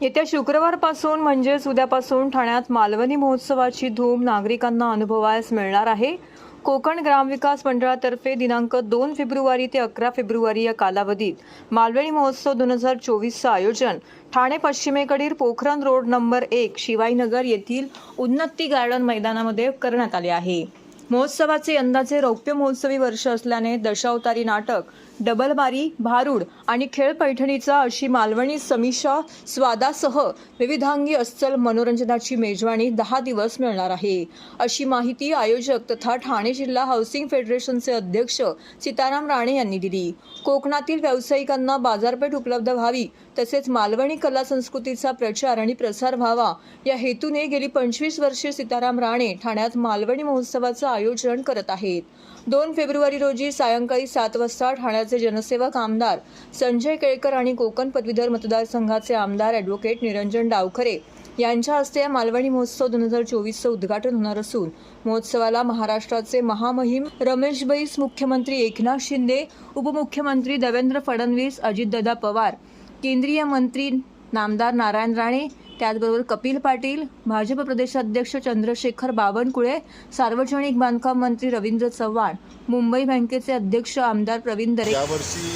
येत्या शुक्रवारपासून म्हणजेच उद्यापासून ठाण्यात मालवणी महोत्सवाची धूम नागरिकांना अनुभवायला मिळणार आहे। कोकण ग्रामविकास मंडळातर्फे दिनांक 2 फेब्रुवारी ते 11 फेब्रुवारी या कालावधीत मालवणी महोत्सव 2024चं आयोजन ठाणे पश्चिमेकडील पोखरण रोड नंबर 1 शिवाईनगर येथील उन्नती गार्डन मैदानामध्ये करण्यात आले आहे। महोत्सवाचे यंदाचे रौप्य महोत्सवी वर्ष असल्याने दशावतारी नाटक, डबलबारी, भारूड आणि खेळ पैठणीचा अशी मालवणी समीक्षा स्वादासह विविधांगी अस्सल मनोरंजनाची मेजवानी 10 दिवस मिळणार आहे, अशी माहिती आयोजक तथा ठाणे जिल्हा हाऊसिंग फेडरेशनचे अध्यक्ष सीताराम राणे यांनी दिली। कोकणातील व्यावसायिकांना बाजारपेठ उपलब्ध व्हावी तसेच मालवणी कला संस्कृतीचा प्रचार आणि प्रसार व्हावा या हेतूने गेली 25 वर्षे सीताराम राणे ठाण्यात मालवणी महोत्सवाचं आयोजन करत आहेत। 2 फेब्रुवारी रोजी सायंकाळी 7 वाजता ठाण्याचे जनसेवक आमदार संजय केळकर आणि कोकण पदवीधर मतदारसंघाचे आमदार ॲडव्होकेट निरंजन डावखरे यांच्या हस्ते या मालवणी महोत्सव 2024चं उद्घाटन होणार असून महोत्सवाला महाराष्ट्राचे महामहिम रमेश बैस, मुख्यमंत्री एकनाथ शिंदे, उपमुख्यमंत्री देवेंद्र फडणवीस, अजितदादा पवार, केंद्रीय मंत्री नामदार नारायण राणे, त्याचबरोबर कपिल पाटील, भाजप प्रदेशाध्यक्ष चंद्रशेखर बावनकुळे, सार्वजनिक बांधकाम मंत्री रवींद्र चव्हाण, मुंबई बँकेचे अध्यक्ष आमदार प्रवीण दरे। यावर्षी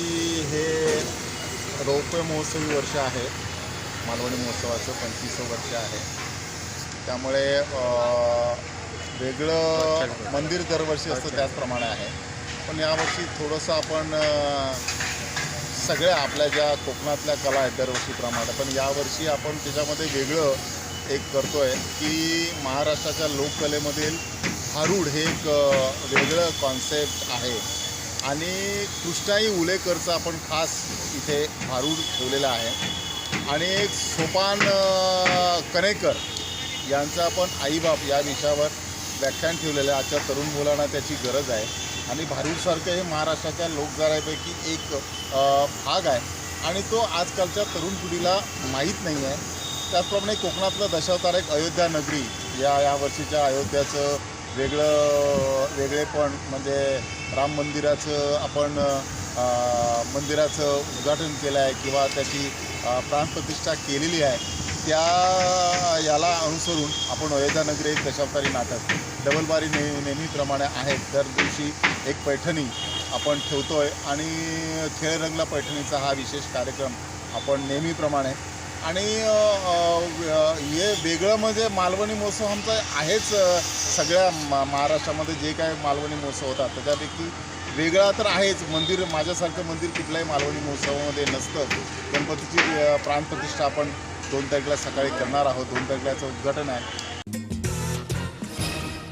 हे रौप्य महोत्सवी वर्ष आहे, मालवणी महोत्सवाचं 25वं वर्ष आहे। त्यामुळे वेगळं मंदिर दरवर्षी असतं त्याचप्रमाणे आहे, पण यावर्षी थोडंसं आपण सगळ्या आपल्या ज्या कोकणातल्या कला आहेत दरवर्षीप्रमाणे, पण यावर्षी आपण त्याच्यामध्ये वेगळं एक करतो आहे की महाराष्ट्राच्या लोककलेमधील भारूड हे एक वेगळं कॉन्सेप्ट आहे आणि कृष्णाई उलेकरचं आपण खास इथे भारूड ठेवलेलं आहे आणि एक सोपान कणेकर यांचं आपण आईबाप या विषयावर व्याख्यान ठेवलेलं आहे। आजच्या तरुण मुलांना त्याची गरज आहे आणि भारूडसारखं हे महाराष्ट्राच्या लोकगीतापैकी एक भाग आहे आणि तो आजकालच्या तरुण पिढीला माहीत नाही आहे। त्याचप्रमाणे कोकणातलं दशावतार एक अयोध्या नगरी या वर्षीच्या अयोध्याचं वेगळेपण म्हणजे राम मंदिराचं आपण मंदिराचं उद्घाटन केलं आहे किंवा त्याची प्राणप्रतिष्ठा केलेली आहे, याला अनुसरून आपण अयोध्या नगरी एक दशावतारी नाटक, डबलबारी नेहमीप्रमाणे आहेत, दर दिवशी एक पैठणी आपण ठेवतो आहे आणि खेळ रंगला पैठणीचा हा विशेष कार्यक्रम आपण नेहमीप्रमाणे आणि हे वेगळं म्हणजे मालवणी महोत्सव आमचा आहेच। सगळ्या महाराष्ट्रामध्ये जे काय मालवणी महोत्सव होतात त्याच्यापैकी वेगळा तर आहेच। मंदिर माझ्यासारखं मंदिर कुठल्याही मालवणी महोत्सवामध्ये नसतं। गणपतीची प्राणप्रतिष्ठा आपण 2 तारखेला सकाळी करणार आहोत, 2 तारखेलाचं उद्घाटन आहे